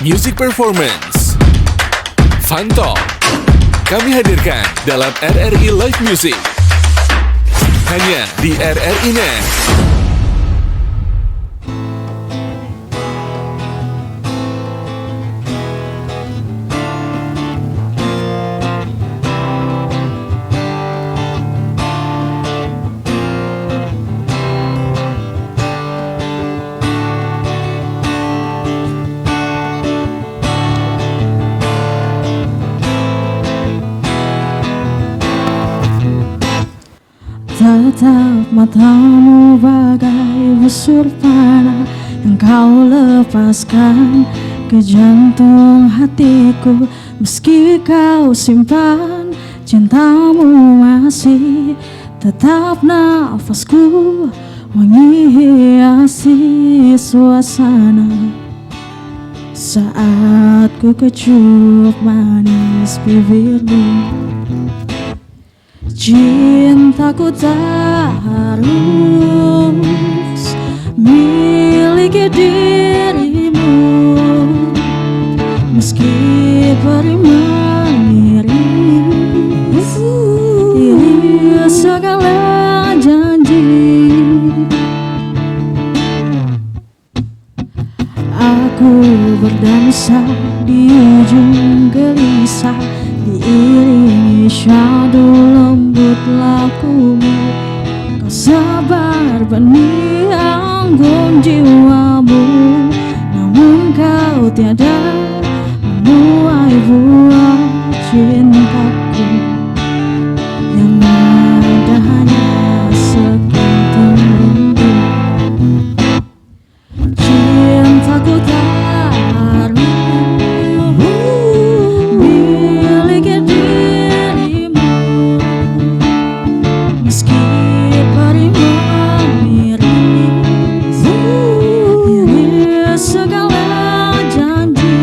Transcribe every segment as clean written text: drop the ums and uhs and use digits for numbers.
Music Performance, Fun Talk, kami hadirkan dalam RRI Live Music. Hanya di RRI Net. Tatap matamu bagai busur panah yang kau lepaskan ke jantung hatiku. Meski kau simpan cintamu masih tetap nafasku menghiasi suasana. Saat ku kecup manis bibirmu, cintaku tak harus miliki dirimu, meski perih mengiris segala janji. Aku berdansa di ujung gelisah, diiringi syadu lembut lakumu. Kau sabar bernianggung jiwamu, namun kau tiada menuai buah cintaku. Yang ada hanya sekuntum rindu. Cintaku tak harus miliki dirimu, meski perih mengiris segala janji.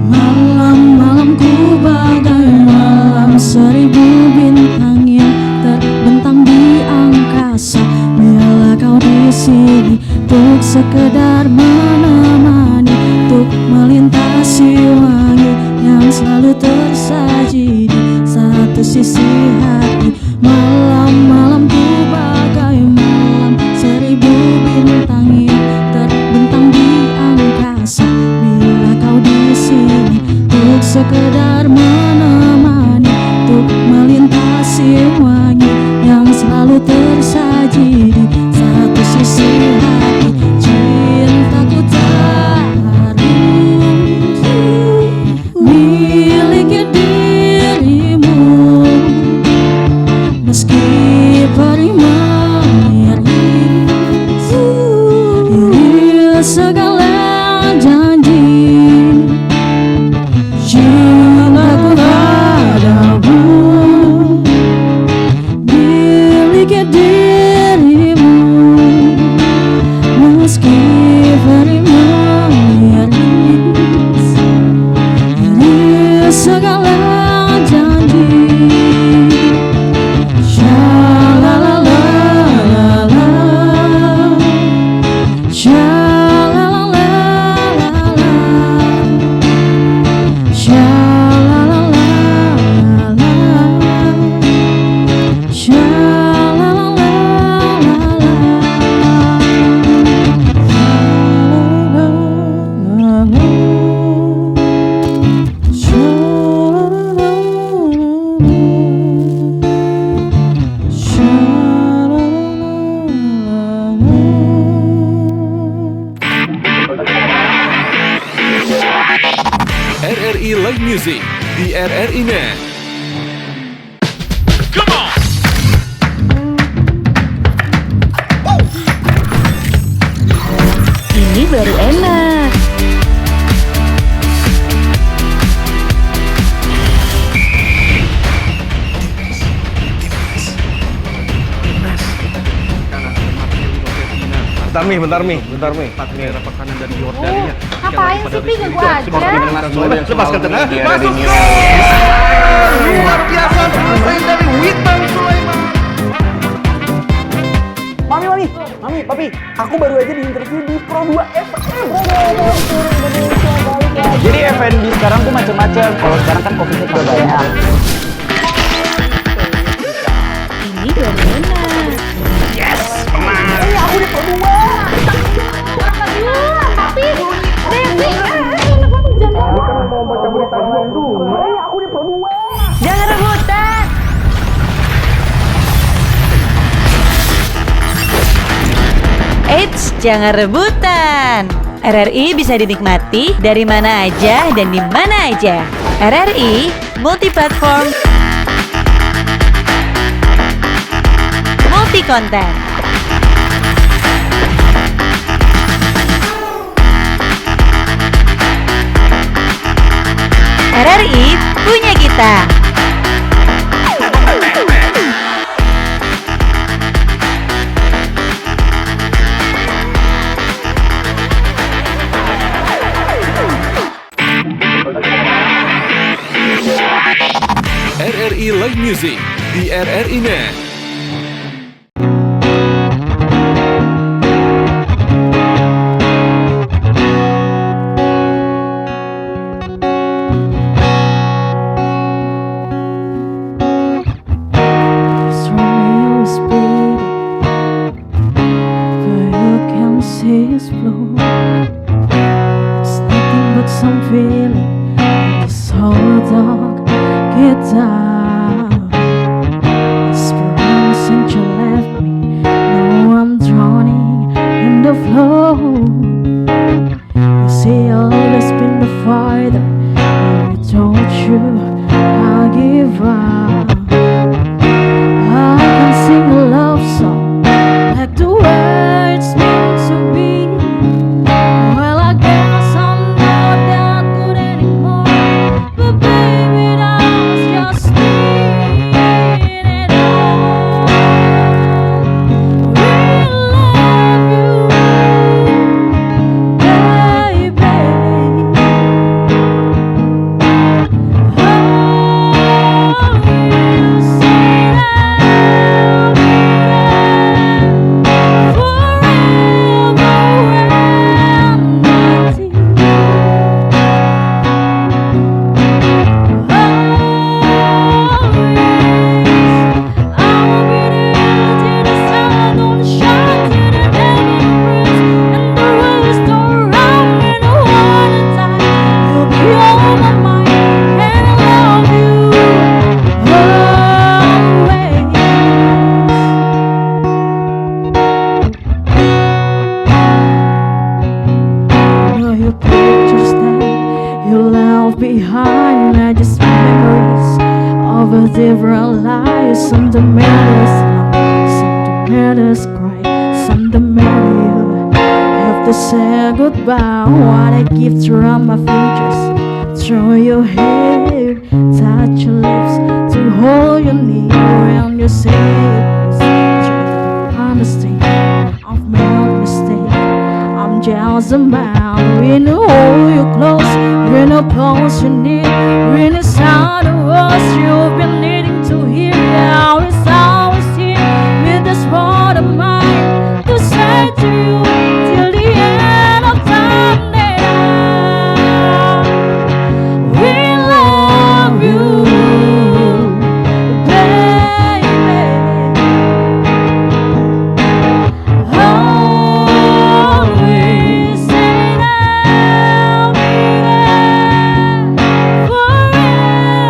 Malam-malamku bagai malam seribu bintang yang terbentang di angkasa. Bila kau di sini untuk sekedar menemani, untuk melintasi wangi yang selalu tersaji di satu sisi hati. Malam-malamku bagai malam seribu bintang yang terbentang di angkasa. Bila kau di sini untuk sekedar menemani, untuk melintasi wangi yang selalu tersaji di satu sisi hati. Cintaku tak harus miliki dirimu, meski perih mengiris segala janji. Cintaku padamu, miliki dirimu, meski perih mengiris segala janji. Sha-la-la-la-la-la, sha-la-la-la-la-la, sha-la-la-la-la-la, RRI Live Music di RRI Net. Ini baru enak. Pertama bentar Mi. Daerah perkanan dari Yordania. Ngapain sih, Pi? Ganggu aja. Lepaskan tenang. Masuk ke luar biasa selesai dari Witan Sulaiman. Mami, papi, aku baru aja diinterview di Pro 2 FM. Jadi F&B sekarang tuh macam-macam. Kalau sekarang kan kopinya juga banyak. Ini dari enak. Aku di Pro 2. Tapi, Devi, Mau baca berita dulu. Aku di Pro 2. Jangan rebutan. Eits, jangan rebutan. RRI bisa dinikmati dari mana aja dan di mana aja. RRI multi-platform, multi-konten. RRI punya kita. RRI Live Music di RRI Net. It's nothing but some feeling. This whole dark get down. Esperance since you left me. Now I'm drowning in the flow. You say I'll always been the fighter. I told you I'll give up. I can sing a love song like the words meant to be. Well, I guess I'm not that good anymore, but baby, that was just me. And I really love you, baby. Behind are just memories of a different life. Some that matters now, some that matters cry, some that matter you have to say goodbye. What I give to run my fingers through your hair, touch your lips to hold your knee when you say it. Please understand, I've made a mistake. I'm just a man. We know you close, we know close you need. We know sound of us you've been needing to hear. Now it's always here with this heart of mine to say to you till the end of time. Now we love you, baby. Always say that we'll be there forever.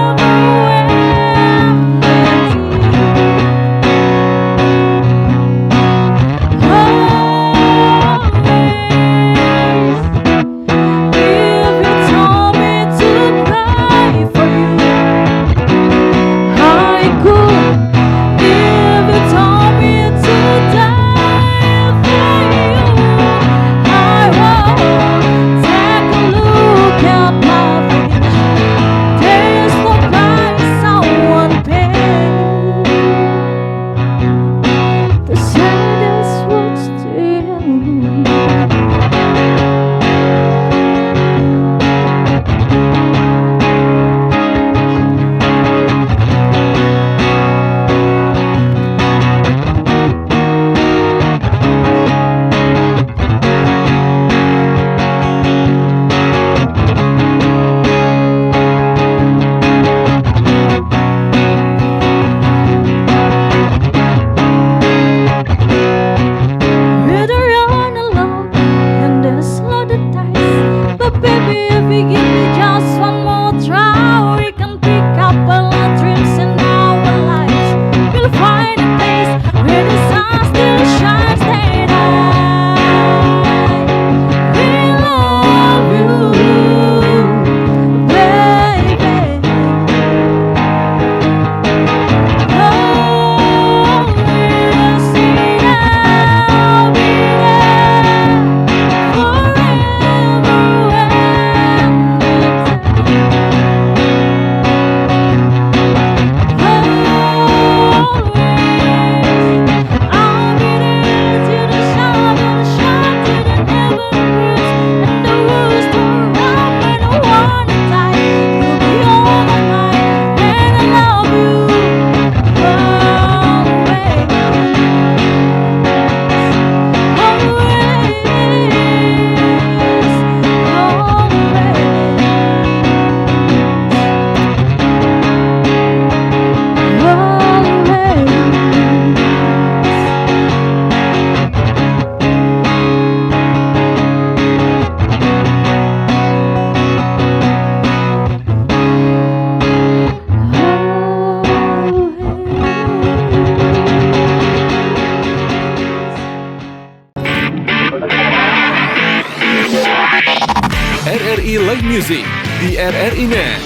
di RRI Net.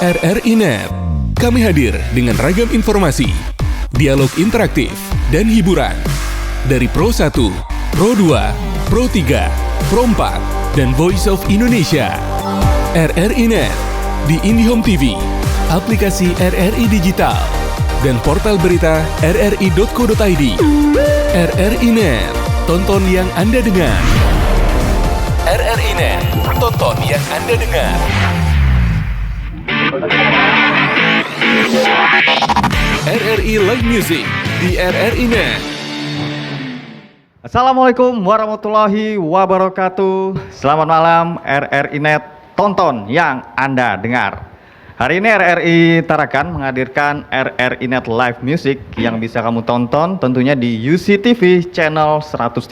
RRI Net. Kami hadir dengan ragam informasi, dialog interaktif, dan hiburan. Dari Pro 1, Pro 2, Pro 3, Pro 4, dan Voice of Indonesia. RRI Net di IndiHome TV, aplikasi RRI Digital, dan portal berita rri.co.id. RRI Net, tonton yang Anda dengar. RRI Net, tonton yang Anda dengar. RRI Live Music di RRI Net. Assalamualaikum warahmatullahi wabarakatuh. Selamat malam RRI Net, tonton yang Anda dengar. Hari ini RRI Tarakan menghadirkan RRI Net Live Music yang bisa kamu tonton tentunya di UCTV channel 130,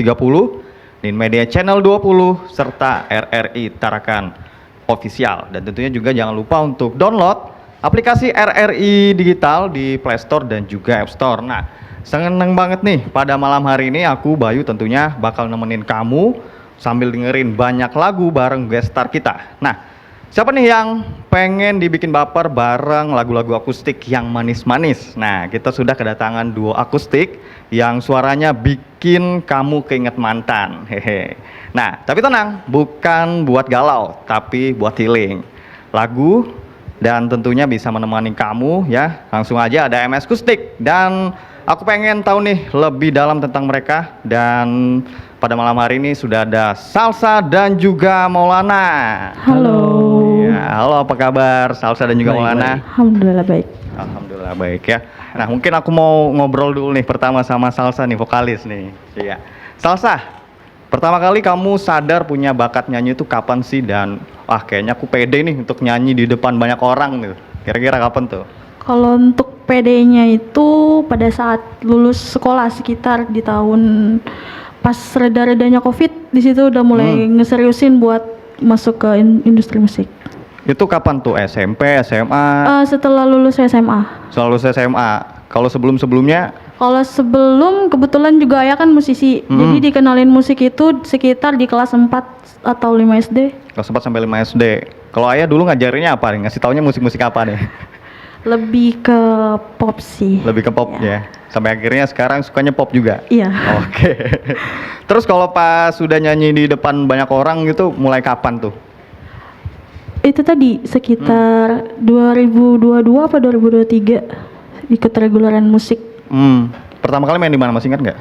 Nin Media channel 20, serta RRI Tarakan Official. Dan tentunya juga jangan lupa untuk download aplikasi RRI Digital di Play Store dan juga App Store. Nah, seneng banget nih pada malam hari ini aku Bayu tentunya bakal nemenin kamu sambil dengerin banyak lagu bareng guest star kita. Nah, siapa nih yang pengen dibikin baper bareng lagu-lagu akustik yang manis-manis? Nah, kita sudah kedatangan duo akustik yang suaranya bikin kamu keinget mantan. Hehe. Nah, tapi tenang, bukan buat galau, tapi buat healing. Lagu dan tentunya bisa menemani kamu ya. Langsung aja ada MS Akustik dan aku pengen tahu nih lebih dalam tentang mereka. Dan pada malam hari ini sudah ada Salsa dan juga Maulana. Halo. Ya, halo, apa kabar Salsa dan juga Maulana? Alhamdulillah baik. Alhamdulillah baik ya. Nah, mungkin aku mau ngobrol dulu nih pertama sama Salsa nih, vokalis nih. Iya. Salsa, pertama kali kamu sadar punya bakat nyanyi itu kapan sih? Dan wah, kayaknya aku pede nih untuk nyanyi di depan banyak orang gitu. Kira-kira kapan tuh? Kalau untuk PD-nya itu pada saat lulus sekolah sekitar di tahun pas reda-redanya COVID, di situ udah mulai ngeseriusin buat masuk ke industri musik. Itu kapan tuh? SMP, SMA? Setelah lulus SMA. Soal lulus SMA. Kalau sebelum-sebelumnya? Kalau sebelum kebetulan juga ayah kan musisi, jadi dikenalin musik itu sekitar di kelas 4 atau 5 SD. Kelas 4 sampai 5 SD. Kalau ayah dulu ngajarinnya apa nih? Ngasih taunya musik-musik apa nih? Lebih ke pop sih. Lebih ke pop ya. Sampai akhirnya sekarang sukanya pop juga. Iya. Oke. Terus kalau pas sudah nyanyi di depan banyak orang gitu, mulai kapan tuh? Itu tadi sekitar 2022 apa 2023 ikut reguleran musik. Pertama kali main di mana, masih ingat nggak?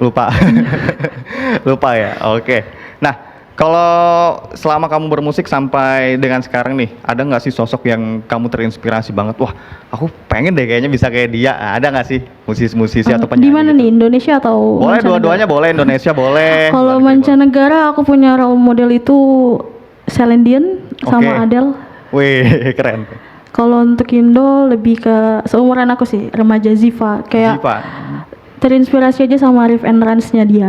Lupa. Lupa ya. Oke. Nah, kalau selama kamu bermusik sampai dengan sekarang nih, ada nggak sih sosok yang kamu terinspirasi banget? Wah, aku pengen deh kayaknya bisa kayak dia. Ada nggak sih musisi-musisi atau penyanyi? Di mana gitu? nih? Indonesia atau Boleh, mancanegara? dua-duanya boleh. Indonesia boleh. Kalau mancanegara aku punya role model itu Celine Dion sama Adele. Wih, keren. Kalau untuk Indo lebih ke seumuran aku sih, remaja Ziva. Kayak Ziva. Terinspirasi aja sama riff and runs-nya dia.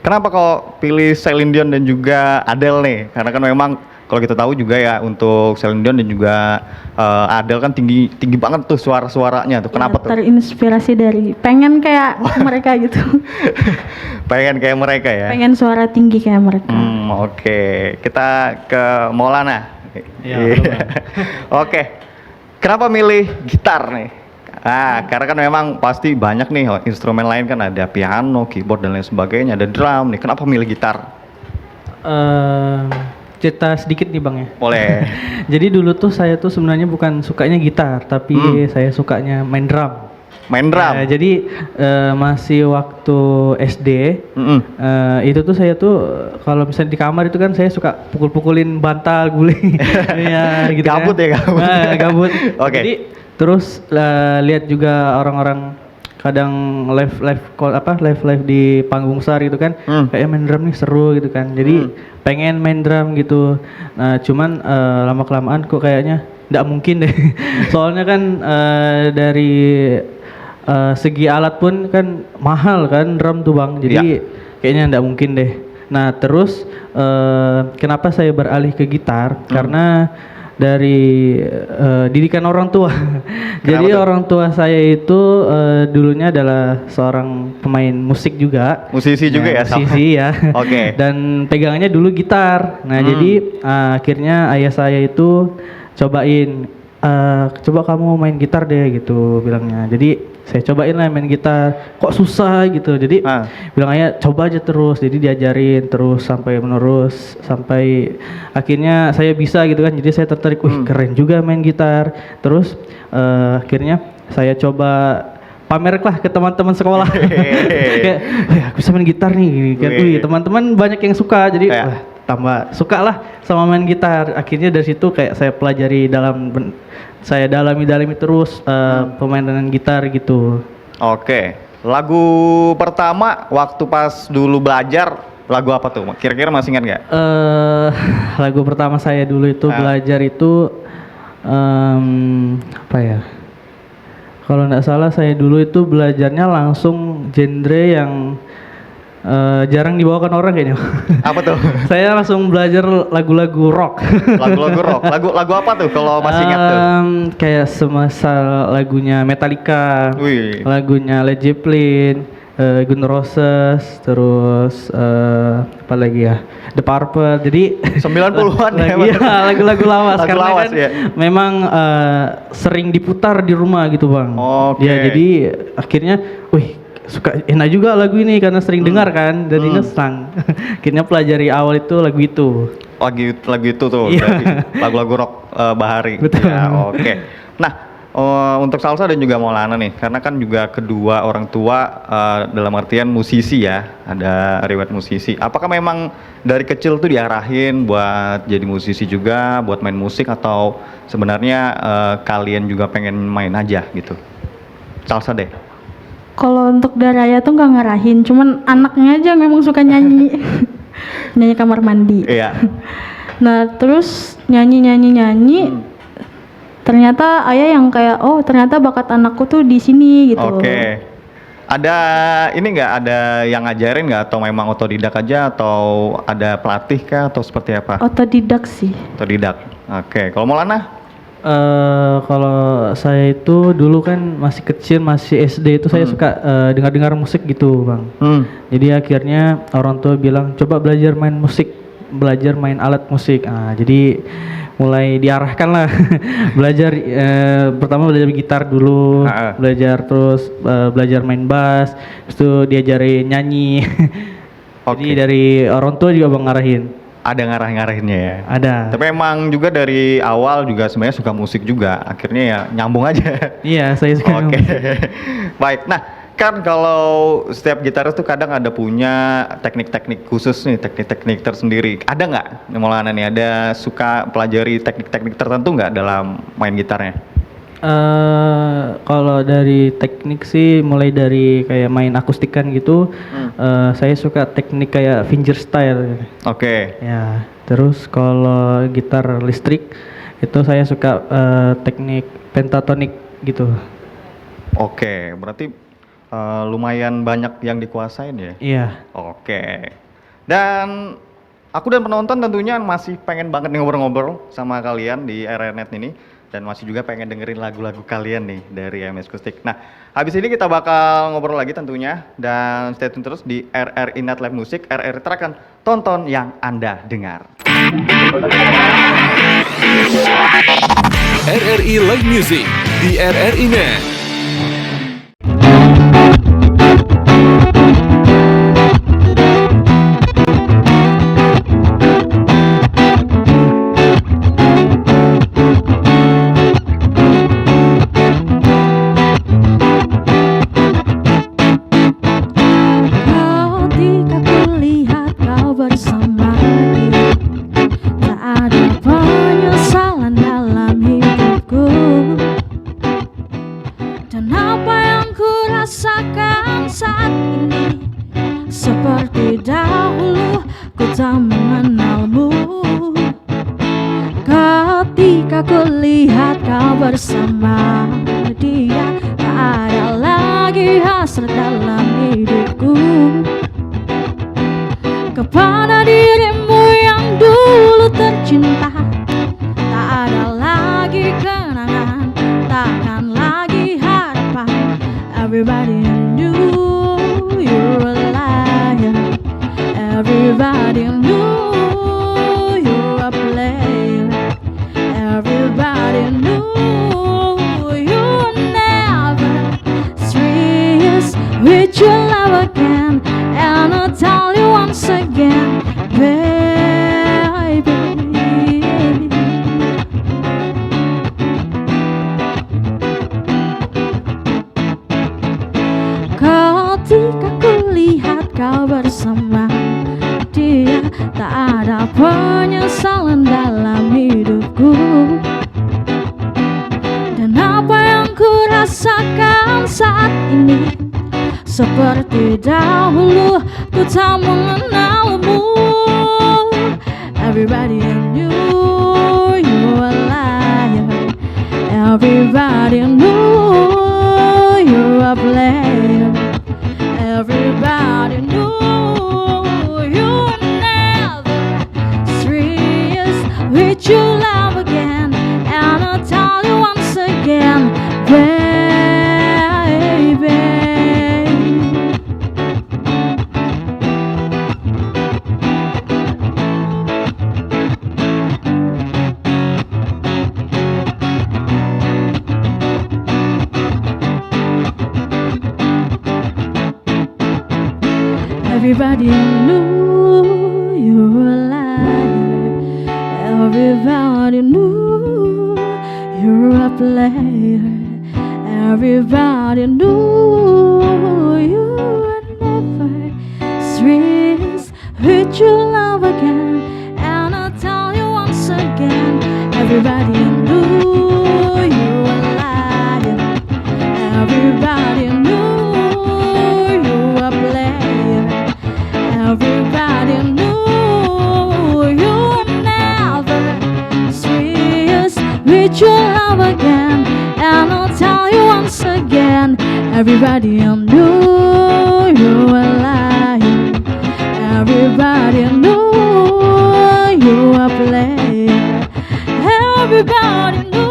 Kenapa kau pilih Celine Dion dan juga Adele nih? Karena kan memang kalau kita tahu juga ya untuk Celine Dion dan juga Adele kan tinggi banget tuh suaranya tuh. Kenapa tuh? Terinspirasi dari pengen kayak mereka gitu. Pengen kayak mereka ya? Pengen suara tinggi kayak mereka. Oke. Kita ke Maulana. Iya. Oke. Kenapa milih gitar nih? Karena kan memang pasti banyak nih instrumen lain kan, ada piano, keyboard dan lain sebagainya, ada drum nih. Kenapa milih gitar? Cerita sedikit nih Bang ya. Boleh. Jadi dulu tuh saya tuh sebenarnya bukan sukanya gitar, tapi saya sukanya main drum. Main drum? Ya, jadi masih waktu SD, itu tuh saya tuh kalau misalnya di kamar itu kan saya suka pukul-pukulin bantal, guling. Ya, gitu Gabut ya, gabut. Gabut. Oke. Jadi terus lihat juga orang-orang kadang live di panggung besar gitu kan, kayak main drum nih seru gitu kan. Jadi pengen main drum gitu. Nah, cuman lama kelamaan kok kayaknya nggak mungkin deh. Soalnya kan dari segi alat pun kan mahal kan drum tuh Bang. Jadi kayaknya nggak mungkin deh. Nah, terus kenapa saya beralih ke gitar? Karena dari didikan orang tua. Jadi tuh? orang tua saya itu dulunya adalah seorang pemain musik juga. Musisi juga ya? Musisi ya. Oke. Dan pegangannya dulu gitar. Nah jadi akhirnya ayah saya itu cobain, coba kamu main gitar deh gitu bilangnya. Jadi saya cobain lah main gitar, kok susah gitu. Jadi bilang ayah coba aja terus. Jadi diajarin terus sampai menerus sampai akhirnya saya bisa gitu kan. Jadi saya tertarik, wih keren juga main gitar. Terus akhirnya saya coba pamer lah ke teman-teman sekolah. Kayak, wih aku bisa main gitar nih gini kan. Wih teman-teman banyak yang suka. Jadi wah, tambah suka lah sama main gitar. Akhirnya dari situ kayak saya pelajari saya dalami terus pemainan gitar gitu. Oke. Lagu pertama waktu pas dulu belajar lagu apa tuh? Kira-kira masih ingat nggak? Lagu pertama saya dulu itu belajar itu apa ya? Kalau nggak salah saya dulu itu belajarnya langsung genre yang jarang dibawakan orang kayaknya. Apa tuh? Saya langsung belajar lagu-lagu rock. Lagu-lagu rock. Lagu apa tuh kalau masih ingat tuh? Kayak semisal lagunya Metallica, lagunya Led Zeppelin, Guns N' Roses, terus apa lagi ya? The Purple. Jadi 90-an ya. Iya, lagu-lagu lawas Lagu karena lawas, kan ya. memang sering diputar di rumah gitu, Bang. Oke. Ya, jadi akhirnya suka enak juga lagu ini karena sering dengar kan, jadinya senang. Akhirnya pelajari awal itu lagu itu. Lagu itu tuh, berarti lagu-lagu rock Bahari. Betul. Ya, oke. Nah, untuk Salsa dan juga Maulana nih, karena kan juga kedua orang tua dalam artian musisi ya, ada riwayat musisi. Apakah memang dari kecil tuh diarahin buat jadi musisi juga, buat main musik, atau sebenarnya kalian juga pengen main aja gitu? Salsa deh. Kalau untuk Daraya tuh nggak ngarahin, cuman anaknya aja memang suka nyanyi. Nyanyi kamar mandi. Iya. Nah terus nyanyi. Ternyata ayah yang kayak, oh ternyata bakat anakku tuh di sini gitu. Oke. Ada ini nggak, ada yang ngajarin nggak, atau memang otodidak aja, atau ada pelatih kah, atau seperti apa? Otodidak sih. Otodidak. Oke. Kalau Maulana? Kalau saya itu dulu kan masih kecil, masih SD itu saya suka dengar musik gitu, Bang. Jadi akhirnya orang tua bilang coba belajar main musik, belajar main alat musik. Jadi mulai diarahkan lah belajar, pertama belajar gitar dulu, belajar terus belajar main bass, itu diajari nyanyi. Jadi dari orang tua juga Bang ngarahin. Ada ngarah-ngarahinnya ya? Ada. Tapi emang juga dari awal juga sebenarnya suka musik juga, akhirnya ya nyambung aja. Iya, saya suka. Oke. Baik, nah kan kalau setiap gitaris tuh kadang ada punya teknik-teknik khusus nih, teknik-teknik tersendiri. Ada nggak Maulana nih, ada suka pelajari teknik-teknik tertentu nggak dalam main gitarnya? Kalau dari teknik sih mulai dari kayak main akustikan gitu, saya suka teknik kayak fingerstyle. Oke. Ya, terus kalau gitar listrik itu saya suka teknik pentatonik gitu. Oke, berarti lumayan banyak yang dikuasain ya? Iya. Oke. Dan aku dan penonton tentunya masih pengen banget nih ngobrol-ngobrol sama kalian di RRNet ini. Dan masih juga pengen dengerin lagu-lagu kalian nih dari MS Acoustic. Nah, habis ini kita bakal ngobrol lagi tentunya. Dan stay tune terus di RRI Net Live Music. RRI Terakan, tonton yang Anda dengar. RRI Live Music di RRI Net. Seperti dahulu ku tak mengenalmu. Ketika ku lihat kau bersama dia, tak ada lagi hasrat dalam hidupku kepada dirimu yang dulu tercinta. Tak ada Everybody knew you were a player. Everybody knew you were never serious with your love again. And I'll tell you once again, baby. Ketika kulihat kau bersama dia, tak ada penyesalan dalam hidupku. Dan apa yang ku rasakan saat ini, seperti dahulu ku tak mengenalmu. Everybody knew you were a liar. Everybody knew you were a player. Everybody knew you were never serious with your love again. And I'll tell you once again, baby. Everybody knew you were a liar. Everybody knew you were a player. Everybody knew you were never serious with your love again. And I'll tell you once again, everybody knew you were a liar. Everybody knew you were a player. Everybody knew you were never serious with your love again. And I'll tell you once again, everybody knew you were a liar. Everybody knew you were a player. Everybody knew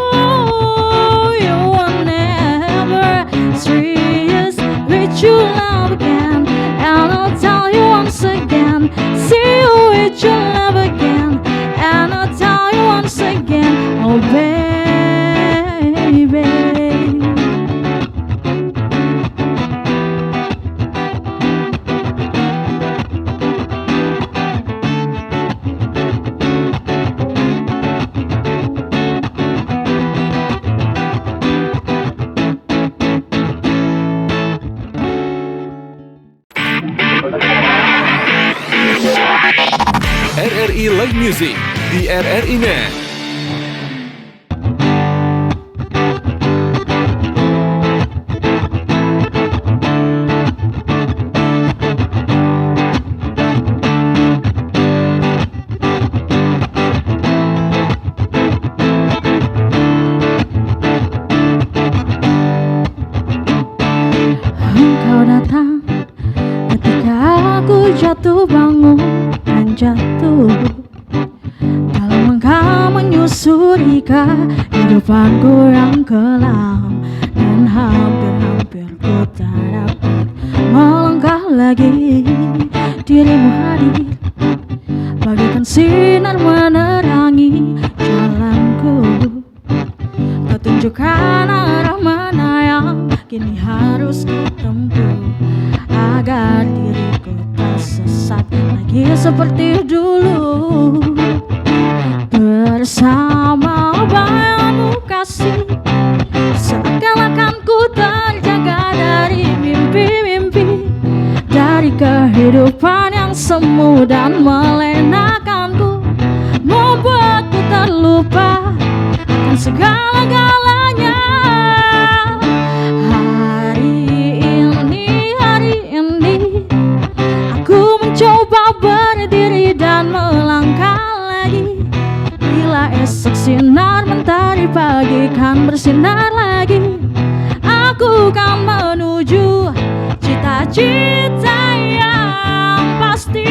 you were never serious with your love again. And I'll tell you once again, see you with your love again. And I'll tell you once again, oh baby. RRI Live Music di RRI Net. Engkau datang ketika aku jatuh bangun dan jatuh dalam engkau menyusuri kehidupanku yang kelam. Dan hampir-hampir ku tak dapat melangkah lagi. Dirimu hadir bagaikan sinar menerangi jalanku. Kau tunjukkan arah mana yang kini harus ku tempuh, agar diriku tak sesat lagi seperti dulu. Bersama bayanganmu kasih, seakan-akan ku terjaga dari mimpi-mimpi, dari kehidupan yang semu dan melenakanku, membuatku terlupa akan segala-galanya. Hari ini aku mencoba berdiri dan melangkah lagi. Bila esok sinar mentari pagi kan bersinar lagi, aku kan menuju cita-cita yang pasti.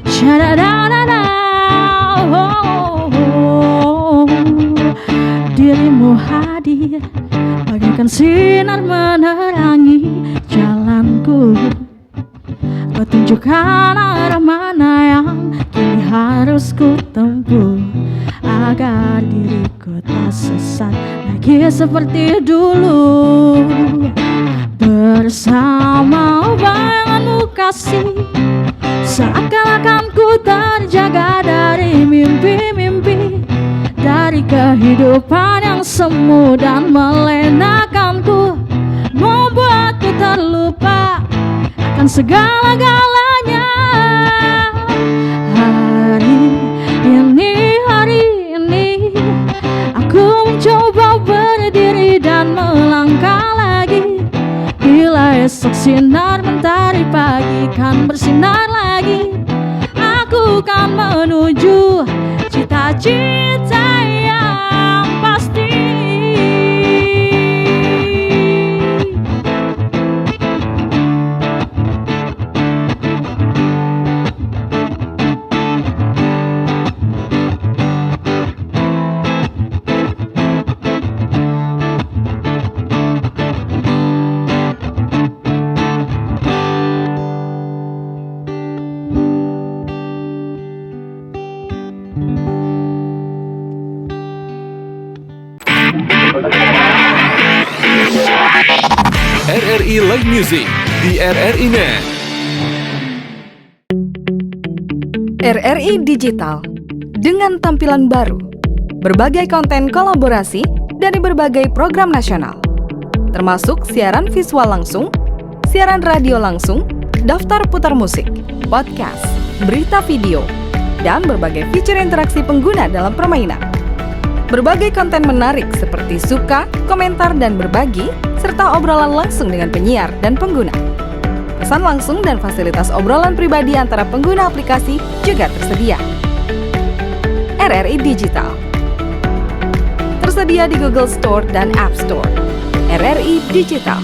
Shadadadada, dirimu hadir bagaikan sinar menerangi jalanku. tunjukkan arah mana yang kini harus ku tempuh, agar diriku tak sesat lagi seperti dulu. Bersama bayanganmu kasih, seakan-akan ku terjaga dari mimpi-mimpi, dari kehidupan yang semu dan melenakanku, membuatku terlupa akan segala-galanya. Hari ini aku mencoba berdiri dan melangkah lagi. Bila esok sinar mentari pagi kan bersinar lagi, aku kan menuju cita-cita yang pasti. RRI Live Music di RRI Net. RRI Digital dengan tampilan baru, berbagai konten kolaborasi dari berbagai program nasional, termasuk siaran visual langsung, siaran radio langsung, daftar putar musik, podcast, berita video, dan berbagai fitur interaksi pengguna dalam permainan. Berbagai konten menarik seperti suka, komentar, dan berbagi, serta obrolan langsung dengan penyiar dan pengguna. Pesan langsung dan fasilitas obrolan pribadi antara pengguna aplikasi juga tersedia. RRI Digital tersedia di Google Store dan App Store. RRI Digital.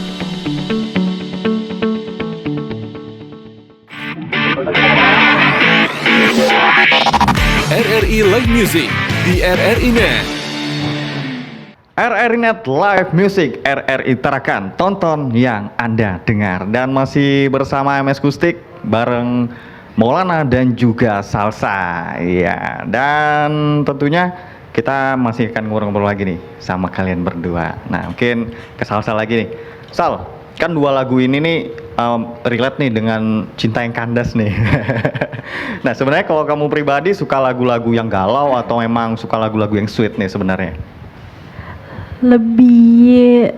RRI Live Music di RRI Net. RRI Net Live Music, RRI Tarakan, tonton yang Anda dengar. Dan masih bersama MS Kustik bareng Maulana dan juga Salsa. Ya, dan tentunya kita masih akan ngobrol-ngobrol lagi nih sama kalian berdua. Nah, mungkin ke Salsa lagi nih. Sal, kan dua lagu ini nih relate nih dengan cinta yang kandas nih. Nah, sebenarnya kalau kamu pribadi suka lagu-lagu yang galau atau memang suka lagu-lagu yang sweet nih sebenarnya? Lebih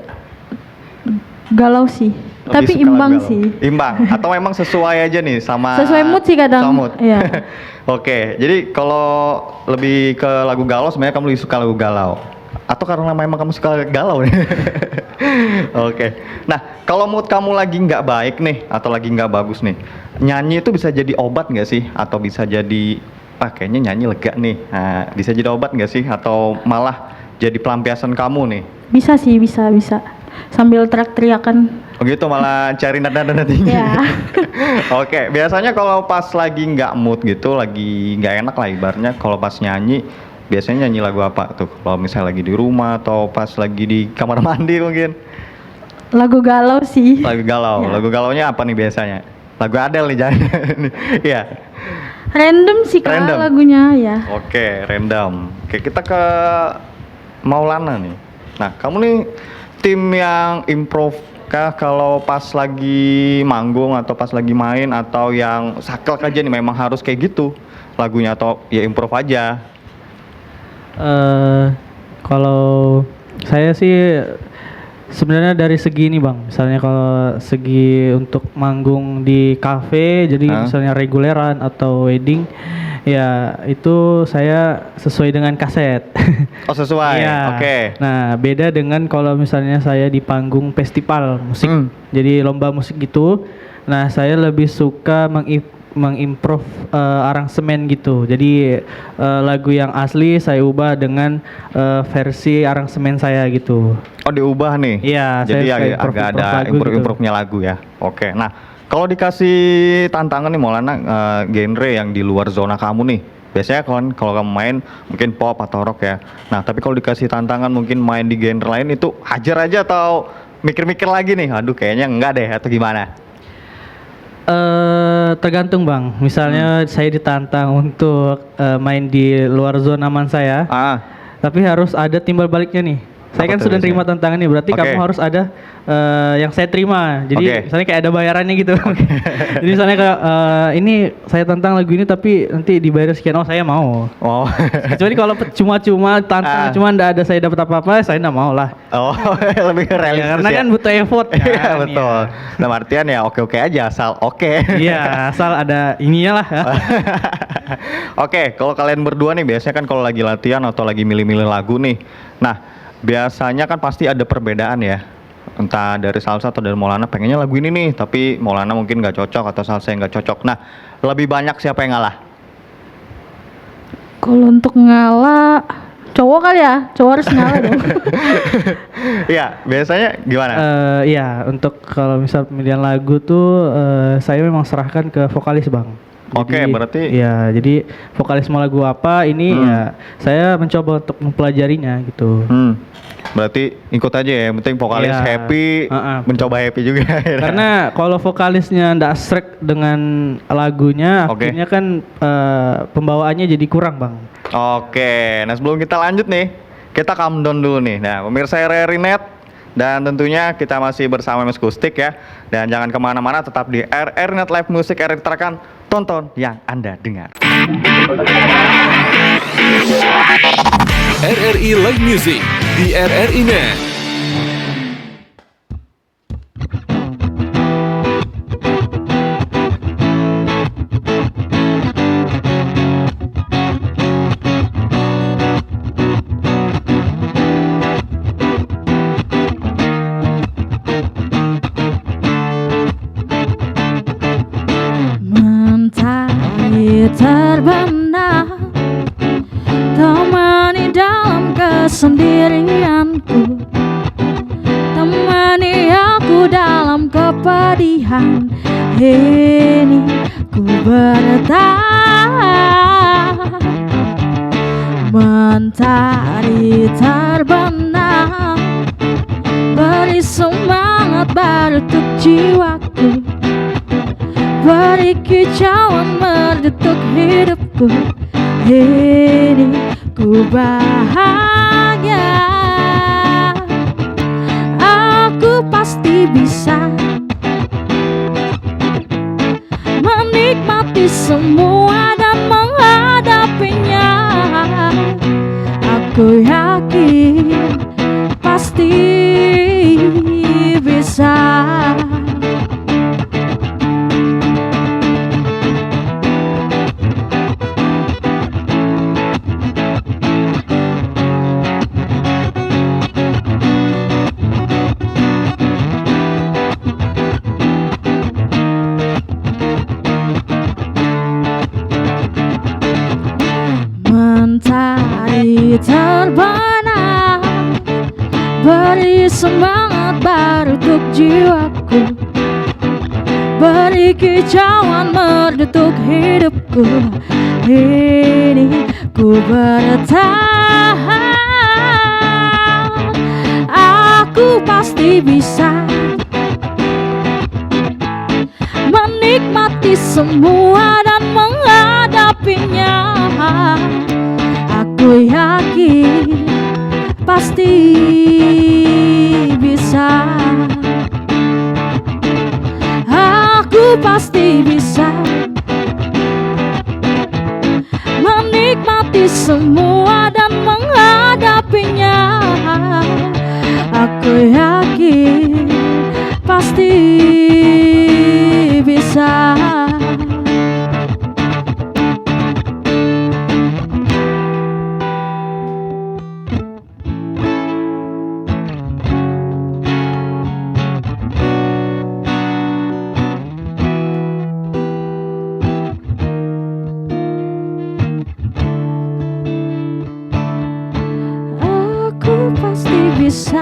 galau sih, Lebih tapi suka imbang lagu galau. sih. Imbang atau memang sesuai aja nih sama Sesuai mood sih kadang. sama mood? Iya. Oke, jadi kalau lebih ke lagu galau sebenarnya kamu lebih suka lagu galau atau karena memang kamu suka galau nih? Oke. Nah, kalau mood kamu lagi nggak baik nih atau lagi nggak bagus nih, nyanyi itu bisa jadi obat nggak sih? Atau bisa jadi kayaknya nyanyi lega nih. Nah, bisa jadi obat nggak sih? Atau malah jadi pelampiasan kamu nih? Bisa sih, bisa. Sambil teriak-teriakan. Begitu malah cari nada-nada tinggi. Ya. Oke, biasanya kalau pas lagi nggak mood gitu, lagi nggak enak lah ibaratnya, kalau pas nyanyi, biasanya nyanyi lagu apa tuh? Kalau misalnya lagi di rumah atau pas lagi di kamar mandi mungkin? Lagu galau sih. Lagu galau. Ya. Lagu galaunya apa nih biasanya? Lagu Adele nih jangan. Iya. Random sih Kak Random. lagunya ya. Oke, random. Oke, kita ke Maulana nih. Nah, kamu nih tim yang improv kah kalau pas lagi manggung atau pas lagi main, atau yang saklek aja nih memang harus kayak gitu lagunya, atau ya improv aja? Kalau saya sih sebenarnya dari segi ini Bang, misalnya kalau segi untuk manggung di kafe, jadi misalnya reguleran atau wedding, ya itu saya sesuai dengan kaset. Oh sesuai, Iya. oke. Nah beda dengan kalau misalnya saya di panggung festival musik, jadi lomba musik gitu. Nah saya lebih suka mengimprov aransemen gitu. Jadi lagu yang asli saya ubah dengan versi aransemen saya gitu. Oh diubah nih? Iya. Jadi saya agak ada lagu gitu. improve-nya lagu ya. Oke. Nah kalau dikasih tantangan nih Maulana, genre yang di luar zona kamu nih. Biasanya kalau kamu main mungkin pop atau rock ya. Nah tapi kalau dikasih tantangan mungkin main di genre lain, itu hajar aja atau mikir-mikir lagi nih? Aduh kayaknya enggak deh, atau gimana? tergantung Bang. Misalnya saya ditantang untuk main di luar zona aman saya, tapi harus ada timbal baliknya nih. Saya kan sudah terima tantangan nih, berarti kamu harus ada yang saya terima. Jadi misalnya kayak ada bayarannya gitu. Jadi misalnya kayak ini saya tantang lagu ini tapi nanti dibayar sekian, saya mau. Kecuali kalau cuma-cuma tantang cuma nggak ada saya dapat apa-apa, saya nggak mau lah. Lebih realistis karena kan butuh effort. Iya betul. Nah artian ya oke-oke aja, asal Iya, asal ada ininya lah. Oke, kalau kalian berdua nih biasanya kan kalau lagi latihan atau lagi milih-milih lagu nih, nah biasanya kan pasti ada perbedaan ya, entah dari Salsa atau dari Maulana pengennya lagu ini nih, tapi Maulana mungkin nggak cocok atau Salsa yang nggak cocok. Nah, lebih banyak siapa yang ngalah? Kalau untuk ngalah, cowok kali ya, cowok harus ngalah dong. Iya, biasanya gimana? Iya, untuk kalau misal pemilihan lagu tuh saya memang serahkan ke vokalis Bang. Oke, berarti ya jadi vokalis mau lagu apa ini ya saya mencoba untuk mempelajarinya gitu. Berarti ikut aja ya, yang penting vokalis happy, mencoba happy juga. Karena kalau vokalisnya ndak srek dengan lagunya, akhirnya kan pembawaannya jadi kurang Bang. Oke, nah sebelum kita lanjut nih, kita calm down dulu nih. Nah pemirsa RRI Net, dan tentunya kita masih bersama Mas Kustik ya. Dan jangan kemana-mana, tetap di RRI Net Live Music RRI Tarakan. Tonton yang Anda dengar. RRI Live Music di RRI Net. Terbenam, temani dalam kesendirianku, temani aku dalam kepedihan. Ini ku bertahan, mentari terbenam, beri semangat baru untuk jiwaku, beri kicauan merdetuk hidupku. Ini ku bahagia, aku pasti bisa menikmati semua dan menghadapinya. Aku yakin pasti bisa. Mentari terbenam, beri semangat baru untuk jiwaku, beri kicauan merdetuk hidupku. Ini ku bertahan, aku pasti bisa menikmati semua dan menghadapinya. Aku yakin pasti bisa, aku pasti bisa menikmati semua dan menghadapinya. Aku yakin pasti bisa. Bisa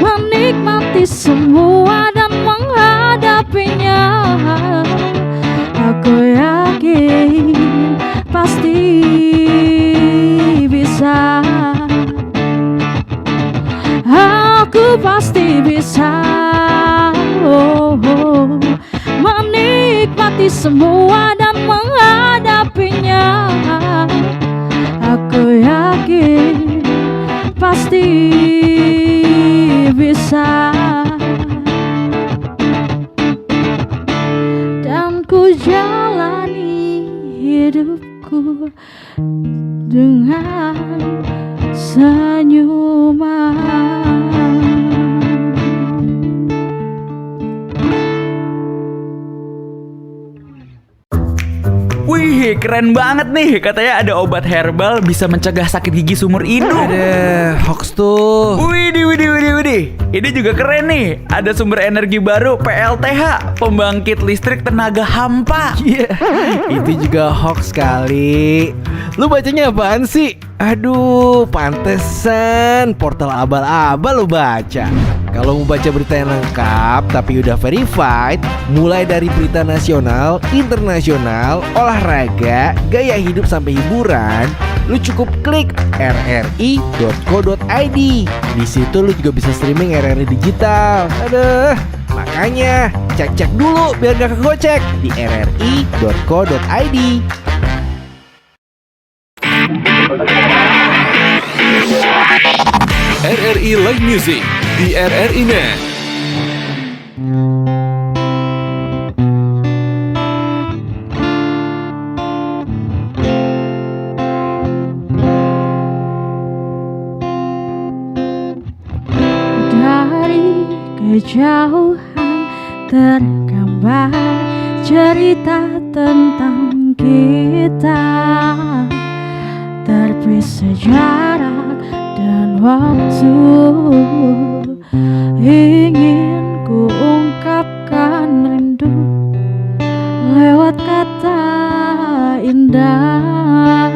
menikmati semua dan menghadapinya. Aku yakin pasti bisa, aku pasti bisa. Oh, oh. melewati semua dan menghadapinya. Aku yakin pasti bisa, dan ku jalani hidupku dengan senyuman. Wih, keren banget nih. Katanya ada obat herbal bisa mencegah sakit gigi seumur hidup. Ada hoax tuh. Widih. Ini juga keren nih. Ada sumber energi baru PLTH, pembangkit listrik tenaga hampa. Iya, itu juga hoax kali. Lu bacanya apaan sih? Aduh, pantesan portal abal-abal lu baca. Kalau mau baca berita yang lengkap tapi udah verified, mulai dari berita nasional, internasional, olahraga, gaya hidup sampai hiburan, lu cukup klik rri.co.id. Di situ lu juga bisa streaming RRI digital. Aduh, makanya cek dulu biar gak kegocek di rri.co.id. RRI Live Music di RRI Net. Dari kejauhan tergambar cerita tentang kita, terpisah jarak dan waktu. Ingin ku ungkapkan rindu lewat kata indah.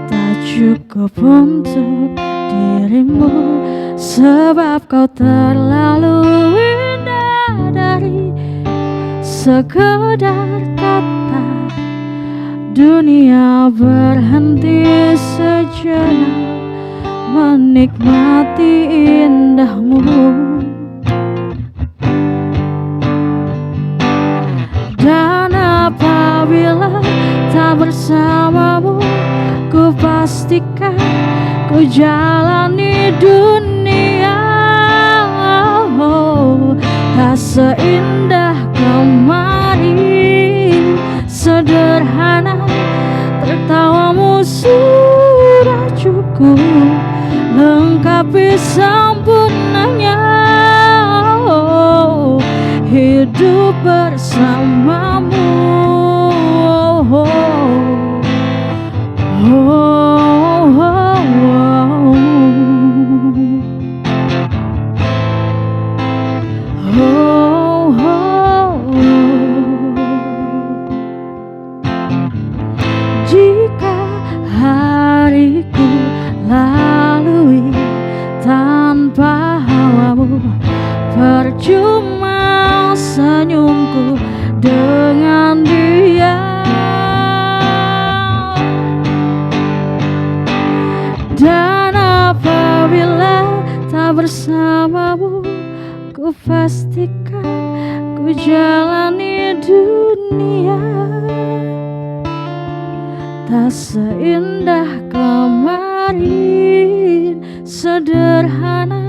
Tak cukup untuk dirimu, sebab kau terlalu indah. Dari sekedar kata, dunia berhenti sejenak menikmati indahmu. Dan apabila tak bersamamu, ku pastikan ku jalani dunia. Tak seindah kemarin, sederhana, tertawamu sudah cukup lengkapi sempurnanya. Hidup bersamamu. Jika hariku lalui tanpa hawamu, percuma senyumku dengan dia. Dan apabila tak bersamamu, ku pastikan ku jalani dunia. Tak seindah kemarin, sederhana,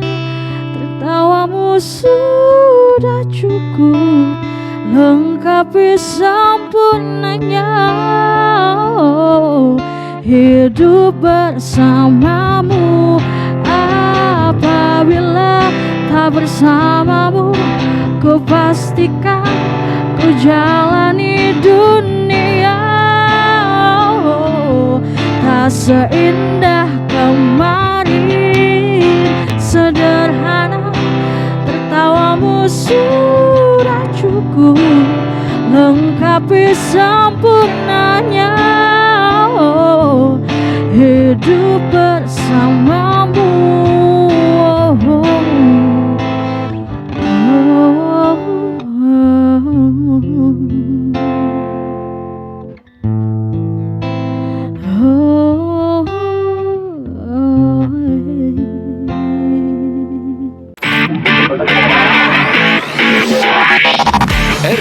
tertawamu sudah cukup lengkapi sempurnanya. Hidup bersamamu. Apabila tak bersamamu, ku pastikan ku jalani dunia. Tak seindah kemarin, sederhana, tertawamu sudah cukup lengkapi sempurnanya. Hidup bersamamu.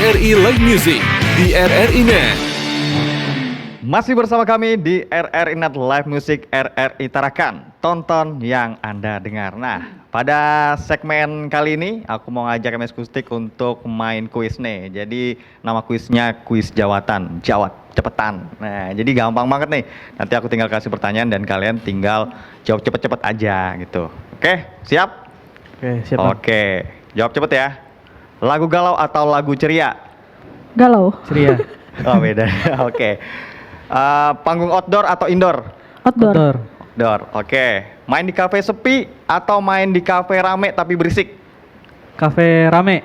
RRI Live Music di RRI Net. Masih bersama kami di RRI Net Live Music RRI Tarakan. Tonton yang Anda dengar. Nah, pada segmen kali ini aku mau ngajak MS Kustik untuk main kuis nih. Jadi nama kuisnya kuis jawatan, jawab cepetan. Nah, jadi gampang banget nih. Nanti aku tinggal kasih pertanyaan dan kalian tinggal jawab cepet-cepet aja gitu. Oke, siap? Oke, siap. Bang. Oke, jawab cepet ya. Lagu galau atau lagu ceria? Galau. Ceria. Oh beda. Oke. Panggung outdoor atau indoor? Outdoor. Outdoor. Outdoor. Oke. Main di kafe sepi atau main di kafe rame tapi berisik? Kafe rame.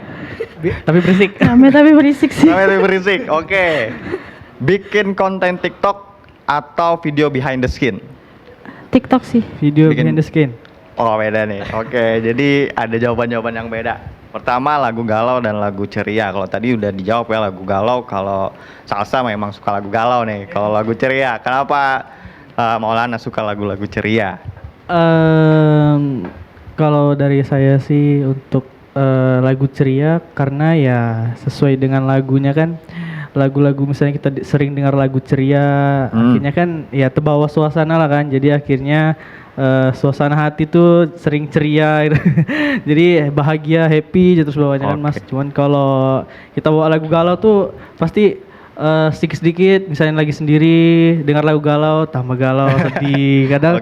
Tapi berisik. Rame tapi berisik sih. Rame tapi berisik. Oke. Bikin konten TikTok atau video behind the scene? TikTok sih. Video Bikin- behind the skin. Oh beda nih. Oke. Jadi ada jawaban-jawaban yang beda. Pertama lagu galau dan lagu ceria. Kalau tadi udah dijawab ya lagu galau. Kalau salsa memang suka lagu galau nih. Kalau lagu ceria, kenapa Maulana suka lagu-lagu ceria? Kalau dari saya sih untuk lagu ceria karena ya sesuai dengan lagunya kan lagu-lagu misalnya kita sering dengar lagu ceria akhirnya kan ya terbawa suasana lah kan jadi akhirnya suasana hati tuh sering ceria gitu. Jadi bahagia happy terus bawanya kan mas cuman kalau kita bawa lagu galau tuh pasti sedikit-sedikit misalnya lagi sendiri dengar lagu galau tambah galau sedih kadang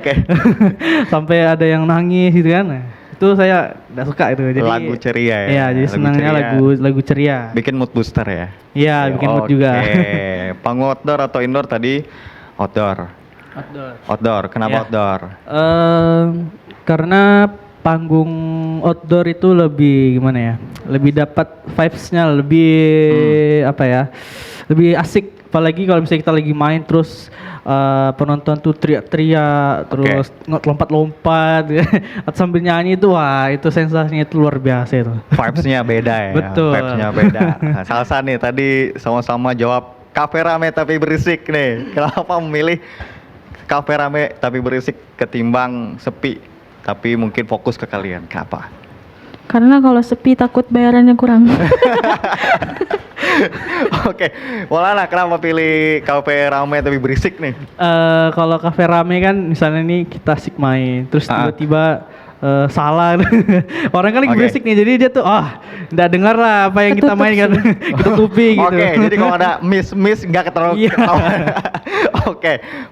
sampai ada yang nangis gitu kan nah, itu saya nggak suka itu jadi lagu ceria ya. Iya jadi Lagu senangnya ceria. lagu ceria Bikin mood booster ya. iya bikin mood juga Panggung outdoor atau indoor tadi? Outdoor. Outdoor. Kenapa Ya. outdoor? Karena panggung outdoor itu lebih gimana ya? Lebih dapat vibes-nya lebih apa ya? Lebih asik. Apalagi kalau misalnya kita lagi main terus penonton tuh teriak-teriak terus lompat-lompat atau sambil nyanyi itu wah itu sensasinya itu luar biasa itu. Vibes-nya beda ya. Betul. Vibes-nya beda. Nah, Salsa nih tadi sama-sama jawab kafe rame tapi berisik nih. Kenapa memilih kafe rame tapi berisik ketimbang sepi tapi mungkin fokus ke kalian? Kenapa? Karena kalau sepi takut bayarannya kurang. Oke, Maulana kenapa pilih kafe rame tapi berisik nih? Kalau kafe rame kan misalnya nih kita asik main terus tiba-tiba salah orang kan lagi berisik nih jadi dia tuh nggak dengar lah apa yang kita main kan kita tutupi gitu. Oke, jadi kalau ada miss nggak terlalu ketahuan.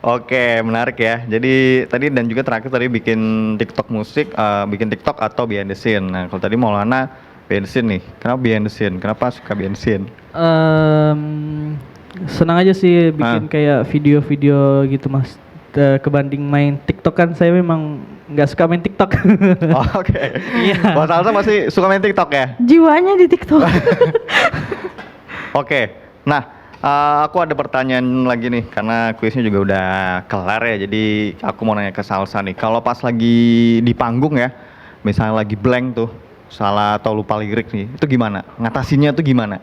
Oke, menarik ya. Jadi tadi dan juga terakhir tadi bikin TikTok musik, bikin TikTok atau behind the scene. Nah kalau tadi Maulana behind the scene nih. Kenapa behind the scene? Kenapa suka behind the scene? Senang aja sih bikin kayak video-video gitu mas. Kebanding main TikTok kan saya memang nggak suka main TikTok. Oke. Iya. Mas Salsa masih suka main TikTok ya? Jiwanya di TikTok. Oke. Nah, aku ada pertanyaan lagi nih karena kuisnya juga udah kelar ya. Jadi aku mau nanya ke Salsa nih. Kalau pas lagi di panggung ya, misalnya lagi blank tuh, salah atau lupa lirik nih, itu gimana? Ngatasinnya tuh gimana?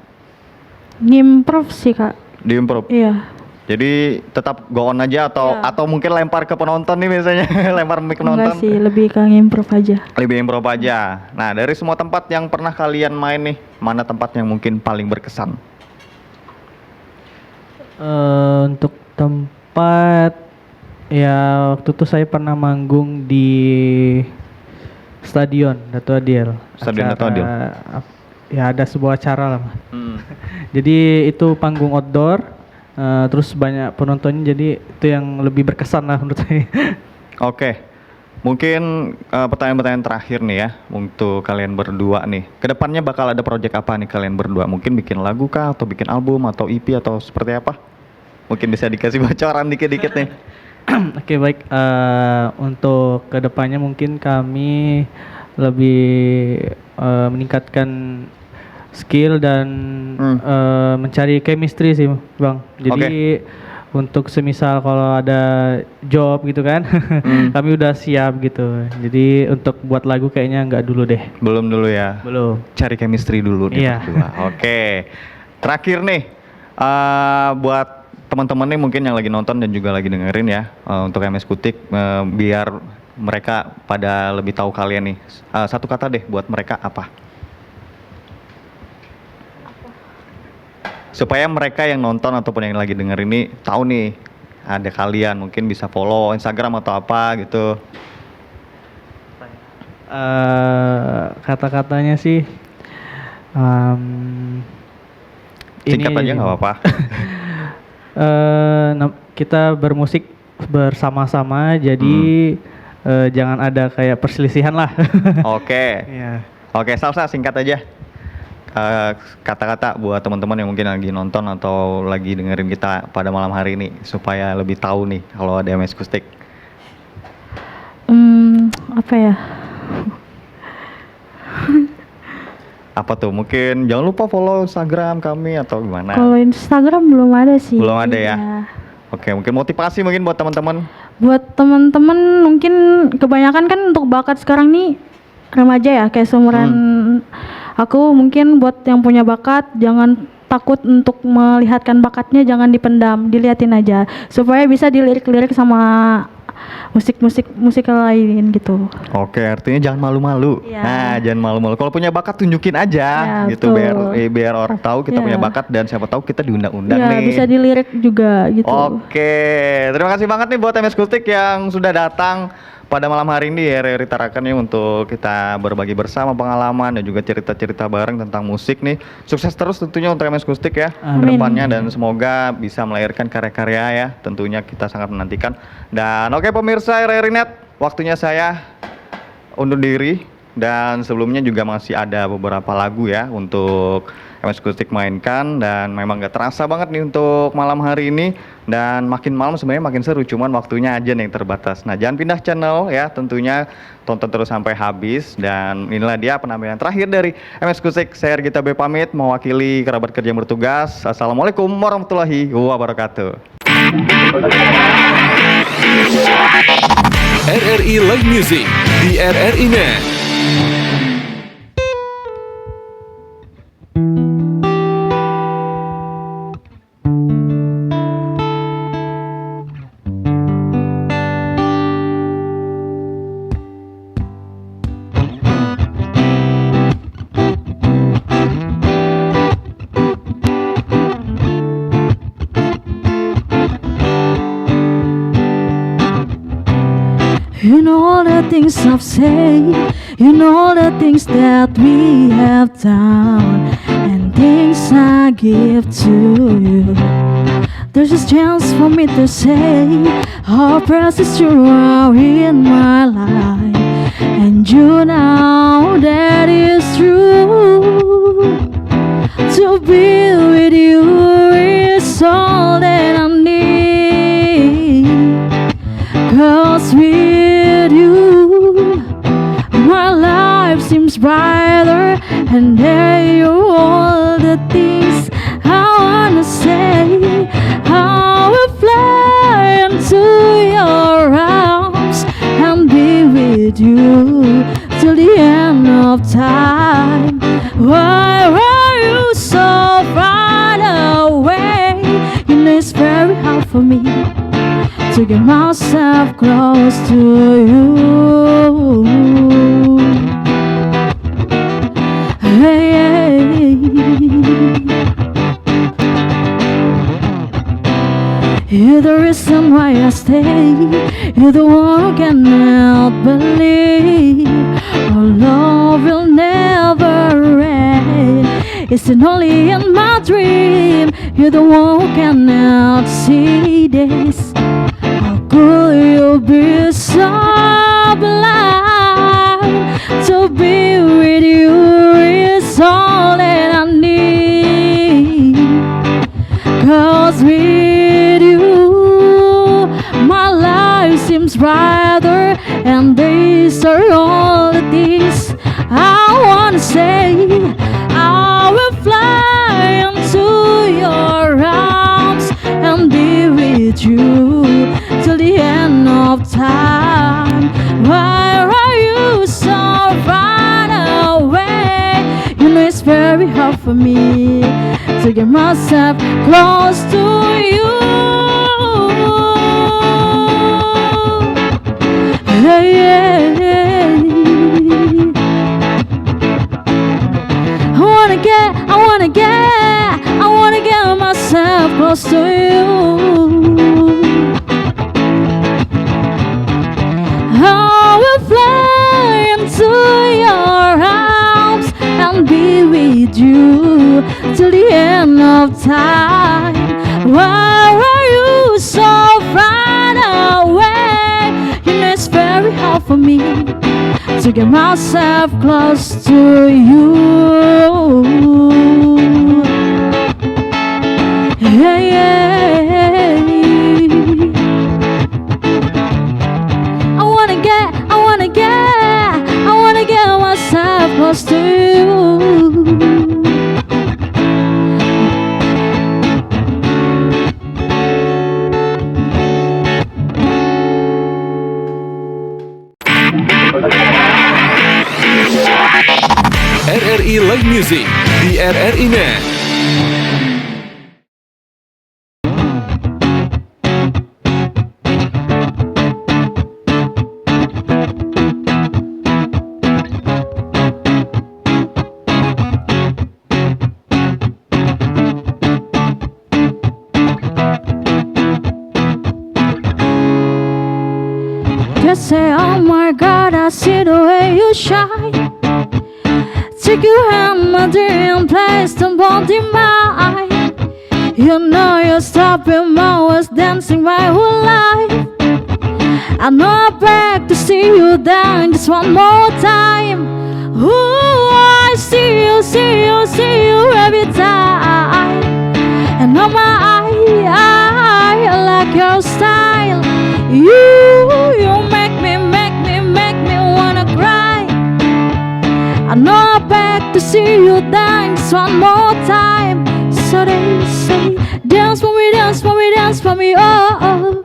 Ngimprov sih kak. Diimprove. Iya. Jadi tetap go on aja atau mungkin lempar ke penonton nih biasanya lempar mic Enggak penonton. sih, lebih ke ngimprov aja. Lebih improv aja. Nah, dari semua tempat yang pernah kalian main nih, mana tempat yang mungkin paling berkesan? Untuk tempat ya waktu itu saya pernah manggung di Stadion Dato Adil. Stadion Dato Adil. Ya ada sebuah acara lah. Jadi itu panggung outdoor. Terus banyak penontonnya jadi itu yang lebih berkesan lah menurut saya. Oke, mungkin pertanyaan-pertanyaan terakhir nih ya untuk kalian berdua nih. Kedepannya bakal ada project apa nih kalian berdua? Mungkin bikin lagu kah atau bikin album atau EP atau seperti apa? Mungkin bisa dikasih bocoran dikit-dikit nih. Oke baik, untuk kedepannya mungkin kami lebih meningkatkan skill dan mencari chemistry sih bang. Jadi untuk semisal kalau ada job gitu kan, kami udah siap gitu. Jadi untuk buat lagu kayaknya nggak dulu deh. Belum dulu ya. Belum. Cari chemistry dulu nih berdua. Oke. Terakhir nih, buat teman-teman nih mungkin yang lagi nonton dan juga lagi dengerin ya, untuk MS Kutik, biar mereka pada lebih tahu kalian nih. Satu kata deh buat mereka apa? supaya mereka yang nonton ataupun yang lagi denger ini tahu nih ada kalian, mungkin bisa follow Instagram atau apa gitu. Kata-katanya sih Singkat aja nggak apa-apa. Kita bermusik bersama-sama, jadi jangan ada kayak perselisihan lah. Oke. Iya. Oke, Salsa singkat aja. Kata-kata buat teman-teman yang mungkin lagi nonton atau lagi dengerin kita pada malam hari ini supaya lebih tahu nih kalau ada MS Akustik. Apa ya? Apa tuh? Mungkin jangan lupa follow Instagram kami atau gimana? Kalau Instagram belum ada sih. Belum ada ya? Iya. Oke, mungkin motivasi mungkin buat teman-teman. Buat teman-teman mungkin kebanyakan kan untuk bakat sekarang nih remaja ya, kayak seumuran aku. Mungkin buat yang punya bakat jangan takut untuk melihatkan bakatnya, jangan dipendam, diliatin aja supaya bisa dilirik-lirik sama musik lain gitu. Oke, artinya jangan malu-malu. Iya. Nah, jangan malu-malu. Kalau punya bakat tunjukin aja, Ya, gitu betul. biar orang tahu kita Iya. punya bakat dan siapa tahu kita diundang-undang Ya, nih. bisa dilirik juga gitu. Oke, terima kasih banget nih buat MS Akustik yang sudah datang pada malam hari ini ya RRI Tarakan ya, untuk kita berbagi bersama pengalaman dan juga cerita-cerita bareng tentang musik nih. Sukses terus tentunya untuk MS Akustik ya Amin. kedepannya, dan semoga bisa melahirkan karya-karya ya, tentunya kita sangat menantikan. Dan oke pemirsa RRI Net, waktunya saya undur diri, dan sebelumnya juga masih ada beberapa lagu ya untuk MS Akustik mainkan, dan memang gak terasa banget nih untuk malam hari ini, dan makin malam sebenarnya makin seru, cuman waktunya aja nih yang terbatas. Nah, jangan pindah channel ya, tentunya tonton terus sampai habis. Dan inilah dia penampilan terakhir dari MS Akustik. Saya Gita B pamit mewakili kerabat kerja yang bertugas. Assalamualaikum warahmatullahi wabarakatuh. RRI Live Music di RRI Net. You know all the things I've said, you know all the things that we have done, and things I give to you. There's a chance for me to say how precious you are in my life, and you know that is true. To be with you is all that I need, 'cause with you my life seems brighter, and there you all the things I wanna say. I will fly into your arms and be with you till the end of time. Why are you so far away? You know it's very hard for me to get myself close to you. Hey, hey. You're the reason why I stay. You're the one who cannot believe our love will never end. It's only in my dream. You're the one who cannot see this. How could you be so blind? To be with you is all that I need. 'Cause with you my life seems brighter, and these are all the things I wanna say. I will fly into your arms and be with you till the end of time. Why are you so far away? You know it's very hard for me to get myself close to you. Hey, hey, hey. I wanna get close to you. I will fly into your arms and be with you till the end of time. Why are you so far away? You know it's very hard for me to get myself close to you. Hey, hey. I wanna get myself close to you. RRI Live Music di RRI Net. Just say, oh my God, I see the way you shine. Take your hand, my dear, and place them both in mine. You know you're stopping my was dancing my whole life. I know I beg to see you down just one more time. Ooh, I see you every time. And on my eye, I like your style. You make me wanna cry. I know I beg to see you dance one more time. So they say, dance for me, dance for me, dance for me, oh, oh.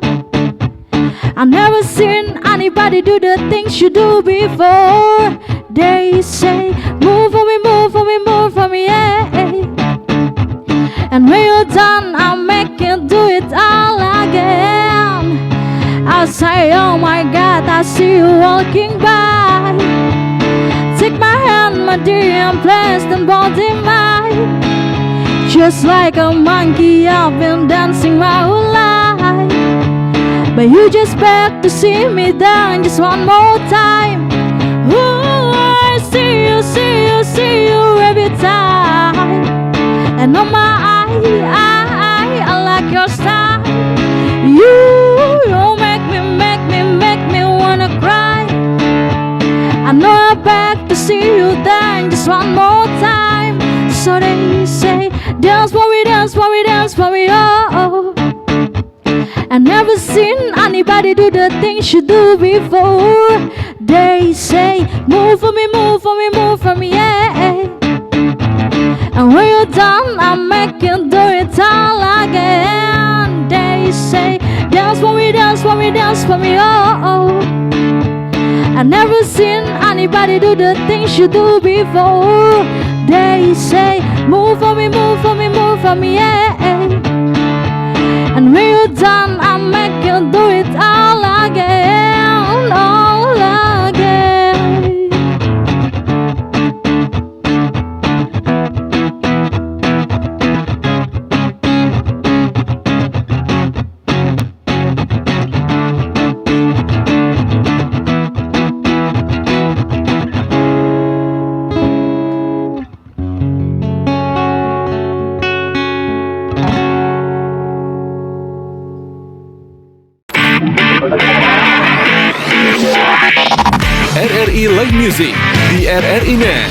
I never seen anybody do the things you do before. They say, move for me, move for me, move for me, yeah. And when you're done, I'll make you do it all again. I'll say, oh my God, I see you walking by. Take my hand, my dear, and place them both in mine. Just like a monkey, I've been dancing my whole life. But you just beg to see me down just one more time. Ooh, I see you every time. And on my eye, I like your style. You make me wanna cry. I know I beg to see you dance just one more time. So they say, dance for me, dance for me, dance for me, oh, oh. I never seen anybody do the things you do before. They say, move for me, move for me, move for me, yeah. And when you're done, I'll make you do it all again. They say, dance for me, dance for me, dance for me, oh, oh. I never seen anybody do the things you do before. They say, move for me, move for me, move for me, yeah. And when you're done, I'll make you do it all again, all again. RRI Live Music di RRI Net.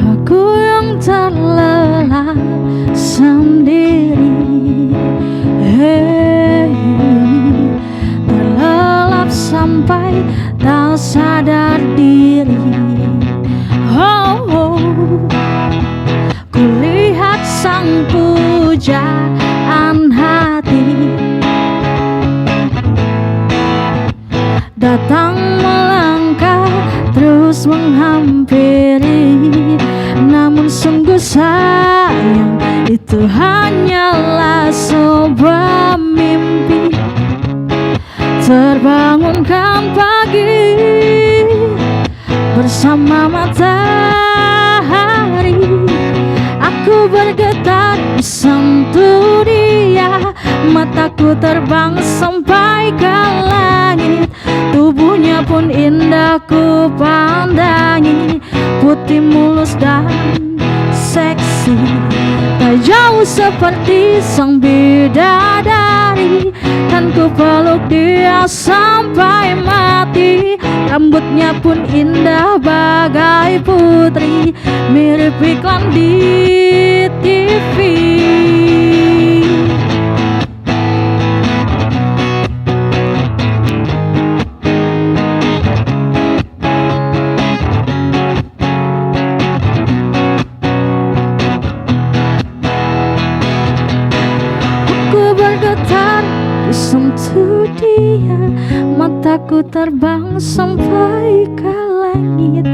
Aku yang terlelap sendiri, hey, terlelap sampai tak sadar diri. Oh, oh. Kulihat sang pujaan hati datang melangkah terus menghampiri. Namun sungguh sayang, itu hanyalah sebuah mimpi terbangun Mataku terbang sampai ke langit, tubuhnya pun indah ku pandangi, putih mulus dan seksi, tak jauh seperti sang bidadari. Kan ku peluk dia sampai mati, rambutnya pun indah bagai putri, mirip iklan di TV. Aku bergetar disentuh dia, mataku terbang sampai ke langit,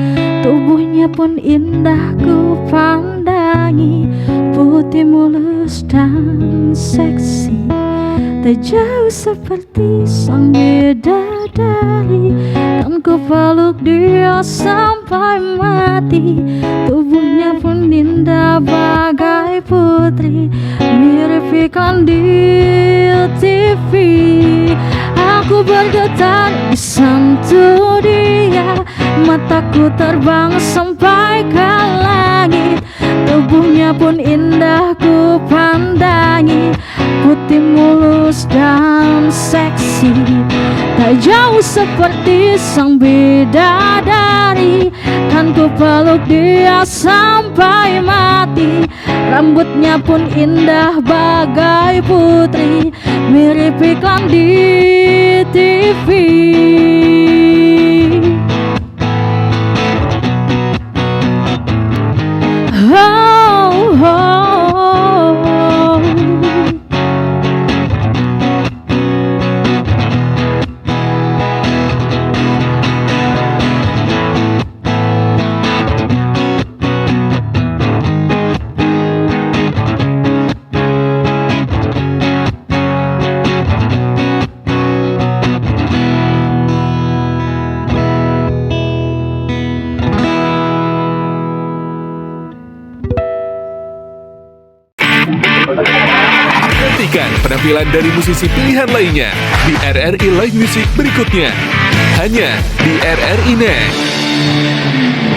tubuhnya pun indah ku pandangi, putih mulus dan seksi, tak jauh seperti sang bidadari. Kan ku peluk dia sampai mati, tubuhnya pun indah bagai putri, mirip iklan di TV. Aku bergetar disentuh dia, mataku terbang sampai ke langit, tubuhnya pun indah ku pandangi, putih mulus dan seksi, tak jauh seperti sang bidadari. Kan ku peluk dia sampai mati, rambutnya pun indah bagai putri, mirip iklan di TV. Oh, oh, oh. Nantikan penampilan dari musisi pilihan lainnya di RRI Live Music berikutnya. Hanya di RRI Net.